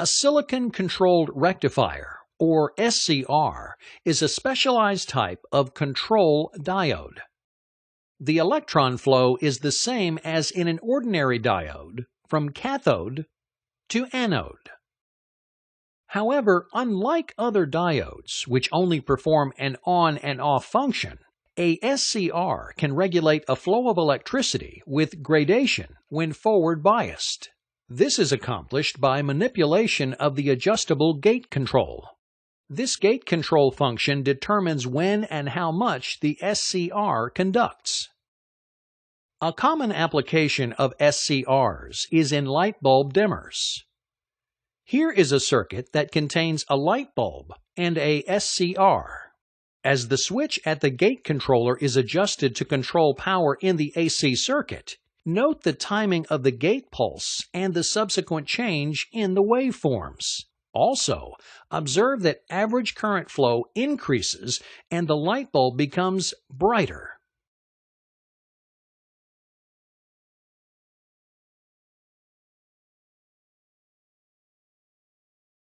A silicon-controlled rectifier, or SCR, is a specialized type of control diode. The electron flow is the same as in an ordinary diode, from cathode to anode. However, unlike other diodes, which only perform an on and off function, a SCR can regulate a flow of electricity with gradation when forward biased. This is accomplished by manipulation of the adjustable gate control. This gate control function determines when and how much the SCR conducts. A common application of SCRs is in light bulb dimmers. Here is a circuit that contains a light bulb and a SCR. As the switch at the gate controller is adjusted to control power in the AC circuit, note the timing of the gate pulse and the subsequent change in the waveforms. Also, observe that average current flow increases and the light bulb becomes brighter.